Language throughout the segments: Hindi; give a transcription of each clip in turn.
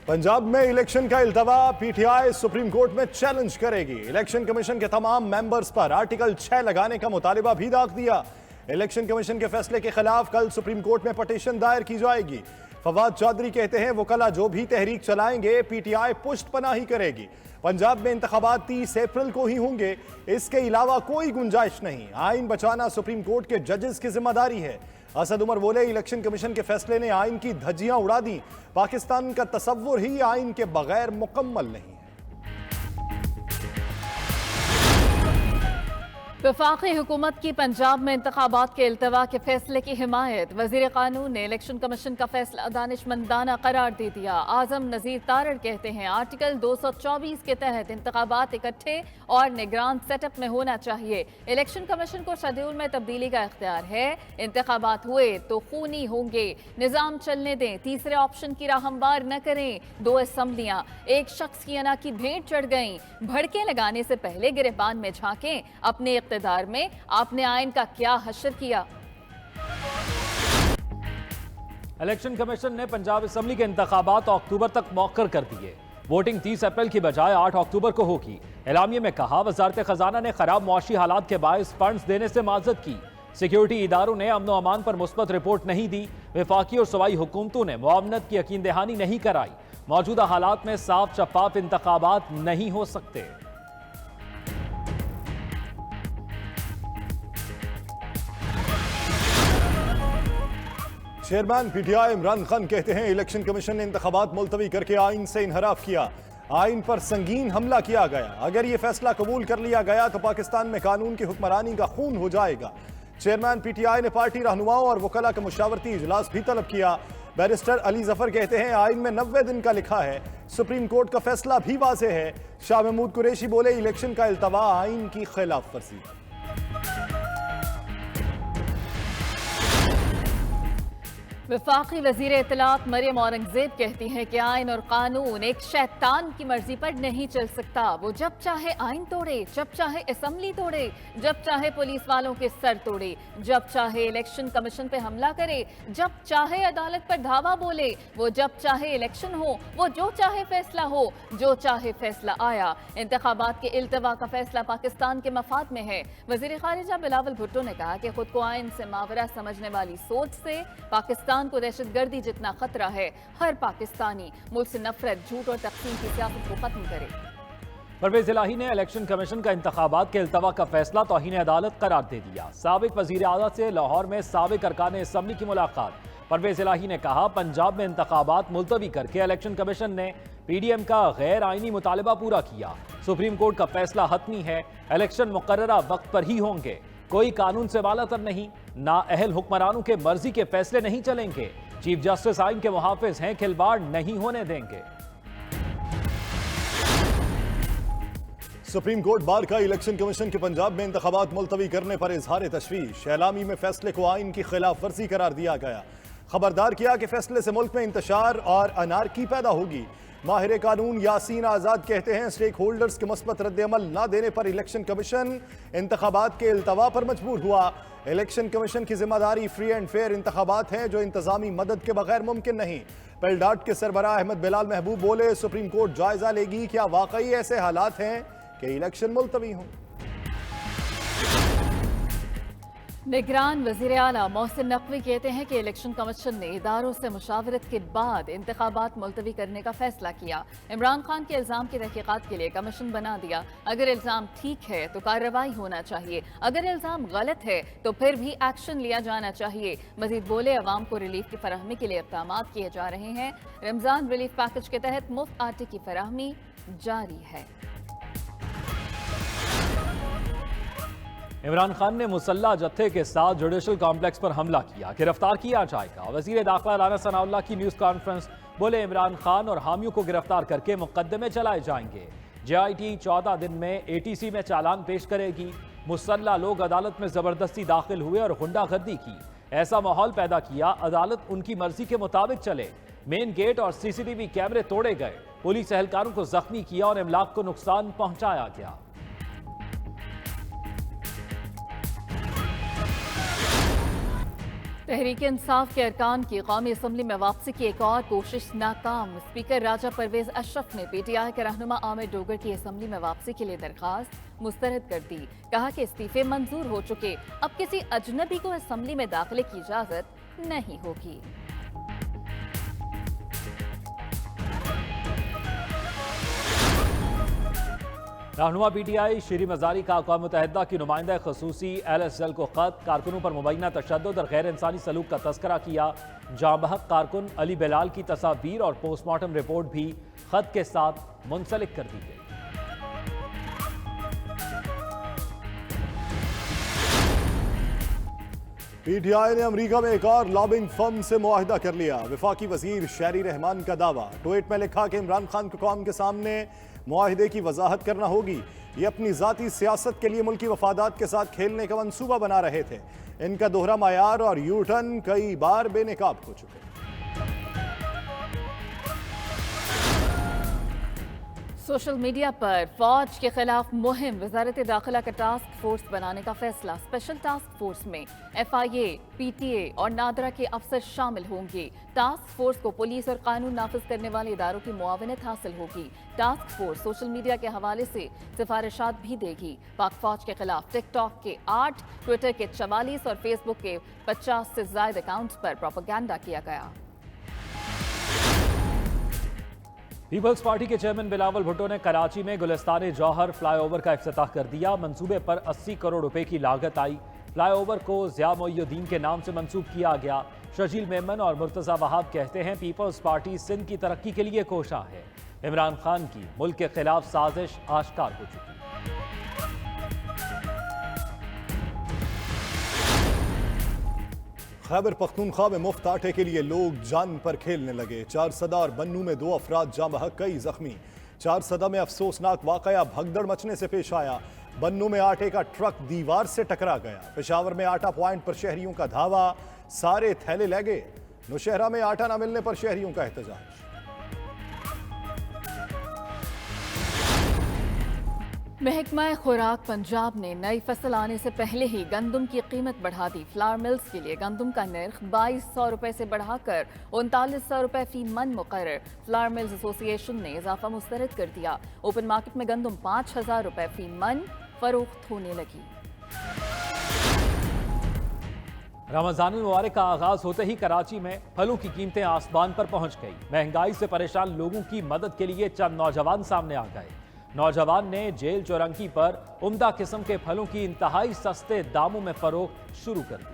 पंजाब में इलेक्शन का इल्तवा पीटीआई सुप्रीम कोर्ट में चैलेंज करेगी। इलेक्शन कमीशन के तमाम मेंबर्स पर आर्टिकल 6 लगाने का मुतालिबा भी दाग दिया। इलेक्शन कमीशन के फैसले के खिलाफ कल सुप्रीम कोर्ट में पटिशन दायर की जाएगी। फवाद चौधरी कहते हैं वकला जो भी तहरीक चलाएंगे पीटीआई पुष्ट पनाही करेगी। पंजाब में इंतखाबात 30 अप्रैल को ही होंगे, इसके अलावा कोई गुंजाइश नहीं। आइन बचाना सुप्रीम कोर्ट के जजेस की जिम्मेदारी है। असद उमर बोले इलेक्शन कमीशन के फैसले ने आइन की धज्जियां उड़ा दी। पाकिस्तान का तसव्वुर ही आइन के बगैर मुकम्मल नहीं है। वफाकी हुकूमत की पंजाब में इंतखाबात के इल्तवा के फैसले की हिमायत। वजीर कानून ने इलेक्शन कमीशन का फैसला दानिशमंदाना करार दे दिया। आजम नजीर तारड़ कहते हैं आर्टिकल 224 के तहत इंतखाबात इकट्ठे और निगरान सेटअप में होना चाहिए। इलेक्शन कमीशन को शेड्यूल में तब्दीली का इख्तियार है। इंतखाबात हुए तो खूनी होंगे, निजाम चलने दें, तीसरे ऑप्शन की राह हमवार न करें। 2 असम्बलियां एक शख्स की अना की भेंट चढ़ गईं। भड़के लगाने से पहले गिरबान में झांकें। अपने इख्तिदार में आपने आइन का क्या हशर किया। इलेक्शन कमीशन ने पंजाब असेंबली के इंतखाबात अक्टूबर तक मौखर कर दिए। वोटिंग 30 अप्रैल की बजाय 8 अक्टूबर को होगी। एलामिये में कहा वजारत खजाना ने खराब मुआशी हालात के बायस फंड्स देने से माजरत की। सिक्योरिटी इदारों ने अमन अमान पर मुस्बत रिपोर्ट नहीं दी। वफाकी और सूबाई हुकूमतों ने मुआवनत की यकीन दहानी नहीं कराई। मौजूदा हालात में साफ शफाफ इंतखाबात नहीं हो सकते। चेयरमैन पीटीआई इमरान खान कहते हैं इलेक्शन कमीशन ने इंतखाबात मुलतवी करके आइन से इनहराफ किया। आइन पर संगीन हमला किया गया। अगर यह फैसला कबूल कर लिया गया तो पाकिस्तान में कानून की हुक्मरानी का खून हो जाएगा। चेयरमैन पीटीआई ने पार्टी रहनुमाओं और वकला का मुशावरती इजलास भी तलब किया। बैरिस्टर अली जफर कहते हैं आइन में 90 दिन का लिखा है। सुप्रीम कोर्ट का फैसला भी वाज़ेह है। शाह महमूद कुरैशी बोले इलेक्शन का इल्तवा आइन की खिलाफ वर्जी। वफाकी वजीर इत्तलात मरियम औरंगजेब कहती हैं कि आइन और कानून एक शैतान की मर्जी पर नहीं चल सकता। वो जब चाहे आइन तोड़े, जब चाहे असेंबली तोड़े, जब चाहे पुलिस वालों के सर तोड़े, जब चाहे इलेक्शन कमीशन पे हमला करे, जब चाहे अदालत पर धावा बोले। वो जब चाहे इलेक्शन हो, वो जो चाहे फैसला हो, जो चाहे फैसला आया। इंतखाबात के इल्तवा का फैसला पाकिस्तान के मफाद में है। वजीर खारिजा बिलावल भुट्टो ने कहा कि खुद को आइन से मावरा समझने वाली सोच से पाकिस्तान को दहशतगर्दी जितना खतरा है। हर पाकिस्तानी मुल्क से नफरत, झूठ और तकसीम की सियासत को खत्म करे। परवेज इलाही ने इलेक्शन कमीशन का इंतखाबात के इल्तवा का फैसला तौहीन अदालत करार दे दिया। साबिक वजीर आला से लाहौर में साबिक अरकान असेंबली की मुलाकात। परवेज इलाही ने कहा पंजाब में इंतखाबात मुलतवी करके इलेक्शन कमीशन ने पीडीएम का गैर आइनी मुतालबा पूरा किया। सुप्रीम कोर्ट का फैसला हतमी है। इलेक्शन मुकर्ररा वक्त पर ही होंगे। कोई कानून से वालातर नहीं, ना अहल हुक्मरानों के मर्जी के फैसले नहीं चलेंगे। चीफ जस्टिस आइन के मुहाफिज हैं, खिलवाड़ नहीं होने देंगे। सुप्रीम कोर्ट बार का इलेक्शन कमीशन के पंजाब में इंतखाबात मुलतवी करने पर इजहार तशवीश। एलामी में फैसले को आइन की खिलाफ वर्जी करार दिया गया। खबरदार किया कि फैसले से मुल्क में इंतशार और अनारकी पैदा होगी। माहिर कानून यासीन आज़ाद कहते हैं स्टेक होल्डर्स के मुस्बत रद्द-ए-अमल न देने पर इलेक्शन कमीशन इंतखाबात के इल्तवा पर मजबूर हुआ। इलेक्शन कमीशन की जिम्मेदारी फ्री एंड फेयर इंतखाबात हैं जो इंतजामी मदद के बगैर मुमकिन नहीं। पेलडाट के सरबराह अहमद बिलाल महबूब बोले सुप्रीम कोर्ट जायजा लेगी क्या वाकई ऐसे हालात हैं कि इलेक्शन मुलतवी हों। निगरान वज़ीर आला मोहसिन नकवी कहते हैं कि इलेक्शन कमीशन ने इदारों से मुशावरत के बाद इंतखाबात मुलतवी करने का फैसला किया। इमरान खान के इल्ज़ाम की तहकीकात के लिए कमीशन बना दिया। अगर इल्ज़ाम ठीक है तो कार्रवाई होना चाहिए, अगर इल्ज़ाम गलत है तो फिर भी एक्शन लिया जाना चाहिए। मजीद बोले अवाम को रिलीफ की फराहमी के लिए इक़दाम किए जा रहे हैं। रमज़ान रिलीफ पैकेज के तहत मुफ्त आटे की फराहमी जारी है। इमरान खान ने मुसल्ला जत्थे के साथ जुडिशल कॉम्प्लेक्स पर हमला किया, गिरफ्तार किया जाएगा। वजीर दाखिला राना सनाउल्लाह की न्यूज़ कॉन्फ्रेंस। बोले इमरान खान और हामियों को गिरफ्तार करके मुकदमे चलाए जाएंगे। JIT 14 दिन में ATC में चालान पेश करेगी। मुसल्ला लोग अदालत में जबरदस्ती दाखिल हुए और गुंडागर्दी की। ऐसा माहौल पैदा किया अदालत उनकी मर्जी के मुताबिक चले। मेन गेट और CCTV कैमरे तोड़े गए। पुलिस एहलकारों को जख्मी किया और इमलाक को नुकसान पहुंचाया गया। तहरीक इंसाफ के अरकान की कौमी असम्बली में वापसी की एक और कोशिश नाकाम। स्पीकर राजा परवेज अशरफ ने पीटीआई के रहनुमा आमिर डोगर की असम्बली में वापसी के लिए दरखास्त मुस्तरद कर दी। कहा कि इस्तीफे मंजूर हो चुके, अब किसी अजनबी को असम्बली में दाखिले की इजाजत नहीं होगी। रहनुमा पीटीआई शीरी मजारी का अक़वाम मुत्तहिदा की नुमाइंदा खसूसी LSL को खत, कारकुनों पर मुबैना तशद्दुद और गैर इंसानी सलूक का तस्करा किया। जांबहक कारकुन अली बिलाल की तस्वीर और पोस्टमार्टम रिपोर्ट भी खत के साथ मुंसलिक कर दी गई। पीटीआई ने अमेरिका में एक और लॉबिंग फर्म से मुआहिदा कर लिया। वफाकी वजीर शहरी रहमान का दावा। ट्वीट में लिखा कि इमरान खान को कौम के सामने मुआहिदे की वजाहत करना होगी। ये अपनी जाती सियासत के लिए मुल्की वफादात के साथ खेलने का मंसूबा बना रहे थे। इनका दोहरा मायार और यू टर्न कई बार बेनकाब हो चुके। सोशल मीडिया पर फौज के खिलाफ मुहिम, वजारत दाखिला का टास्क फोर्स बनाने का फैसला। स्पेशल टास्क फोर्स में FIA, PTA और नादरा के अफसर शामिल होंगे। टास्क फोर्स को पुलिस और कानून नाफिज करने वाले इदारों की मुआवनत हासिल होगी। टास्क फोर्स सोशल मीडिया के हवाले से सिफारिशात भी देगी। पाक फौज के खिलाफ टिकटॉक के 8, ट्विटर के 44 और फेसबुक के 50 से ज्यादा अकाउंट्स पर प्रोपेगेंडा किया गया। पीपल्स पार्टी के चेयरमैन बिलावल भुट्टो ने कराची में गुलिस्तान जौहर फ्लाईओवर का इफ्तिताह कर दिया। मंसूबे पर 80 करोड़ रुपए की लागत आई। फ्लाईओवर को ज़िया मोइनुद्दीन के नाम से मंसूब किया गया। शजील मेमन और मुर्तज़ा वहाब कहते हैं पीपल्स पार्टी सिंध की तरक्की के लिए कोशा है। इमरान खान की मुल्क के खिलाफ साजिश आश्कार हो चुकी। खैबर पख्तूनख्वा में मुफ्त आटे के लिए लोग जान पर खेलने लगे। चारसदा और बन्नू में 2 अफराद जाँ बहक, कई जख्मी। चारसदा में अफसोसनाक वाकया भगदड़ मचने से पेश आया। बन्नू में आटे का ट्रक दीवार से टकरा गया। पेशावर में आटा पॉइंट पर शहरियों का धावा, सारे थैले ले गए। नौशहरा में आटा न मिलने पर शहरियों का एहतजाज। महकमा खुराक पंजाब ने नई फसल आने से पहले ही गंदम की कीमत बढ़ा दी। फ्लावर मिल्स के लिए गंदम का नर्ख 2200 रुपए से बढ़ाकर 3900 रुपए फी मन मुकर्रर। फ्लावर मिल्स एसोसिएशन ने इजाफा मुस्तरद कर दिया। ओपन मार्केट में गंदम 5000 रुपए फी मन फरोख्त होने लगी। रमजान मुबारक का आगाज होते ही कराची में फलों की कीमतें आसमान पर पहुंच गई। महंगाई से परेशान लोगों की मदद के लिए चंद नौजवान सामने आ गए। नौजवान ने जेल चौरंगी पर उम्दा किस्म के फलों की इंतहाई सस्ते दामों में फरोख्त शुरू कर दी।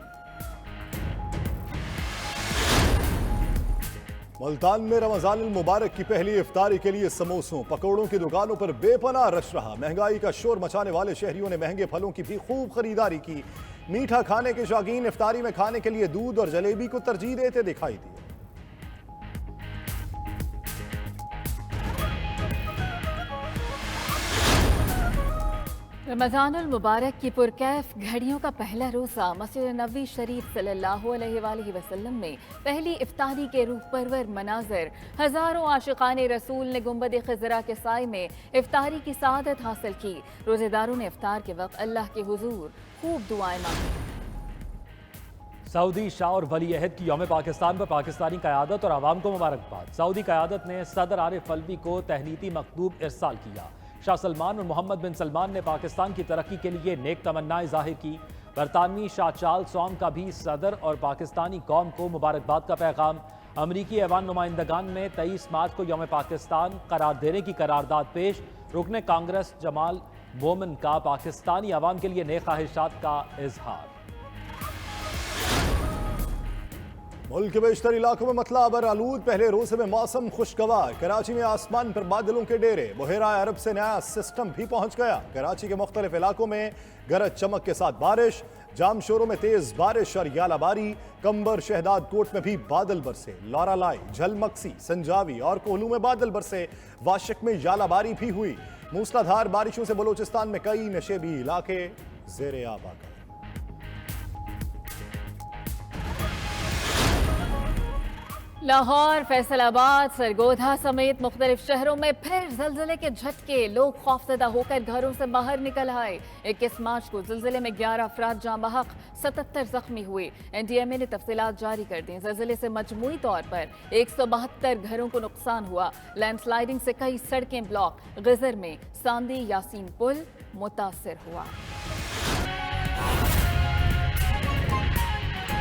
मुल्तान में रमजान मुबारक की पहली इफ्तारी के लिए समोसों पकौड़ों की दुकानों पर बेपनाह रश रहा। महंगाई का शोर मचाने वाले शहरियों ने महंगे फलों की भी खूब खरीदारी की। मीठा खाने के शौकीन इफ्तारी में खाने के लिए दूध और जलेबी को तरजीह देते दिखाई दिए। रमज़ानुल मुबारक की पुरकैफ घड़ियों का पहला रोज़ा मस्जिद नबवी शरीफ सल्लल्लाहु अलैहि वसल्लम में पहली इफ्तारी के रूह परवर मनाजर। हज़ारों आशिकाने रसूल ने गुंबद खज़रा के साए में इफ्तारी की सआदत हासिल की। रोज़ेदारों ने इफ्तार के वक्त अल्लाह के हुजूर खूब दुआएं मांगी। सऊदी शाह और वली अहद की यौम पाकिस्तान पर पाकिस्तानी क़यादत और आवाम को मुबारकबाद। सऊदी क़यादत ने सदर आरिफ अलवी को तहनीती मकतूब इरसाल किया। शाह सलमान और मोहम्मद बिन सलमान ने पाकिस्तान की तरक्की के लिए नेक तमन्नाएं जाहिर की। बरतानवी शाह चार्ल्स सौम का भी सदर और पाकिस्तानी कौम को मुबारकबाद का पैगाम। अमरीकी ऐवान नुमाइंदगान में 23 मार्च को यौम पाकिस्तान करार देने की करारदाद पेश। रुकने कांग्रेस जमाल मोमिन का पाकिस्तानी अवाम के लिए नेक ख्वाहिशात का इजहार। मुल्क के बेशतर इलाकों में मतला अबर आलूद। पहले रोजे में मौसम खुशगवार। कराची में आसमान पर बादलों के डेरे। बहेरा अरब से नया सिस्टम भी पहुंच गया। कराची के मुख्तलिफ इलाकों में गरज चमक के साथ बारिश। जामशोरों में तेज बारिश और यालाबारी। कंबर शहदाद कोट में भी बादल बरसे। लौरालाई, झलमक्सी, संजावी और कोहलू में बादल बरसे। वाशिक में यालाबारी भी हुई। मूसलाधार बारिशों से बलोचिस्तान में कई नशेबी इलाके जेरे आब आ गए। लाहौर, फैसलाबाद, सरगोधा समेत मुख्तलिफ शहरों में फिर जलजिले के झटके। लोग खौफजदा होकर घरों से बाहर निकल आए। 21 मार्च को जलजिले में 11 अफराद जाँ बहक, 77 जख्मी हुए। NDMA ने तफसीलात जारी कर दी। जलजिले से मजमूई तौर पर 172 घरों को नुकसान हुआ। लैंडस्लाइडिंग से कई सड़कें ब्लॉक। गिजर में सांदी यासीन पुल मुतासिर हुआ।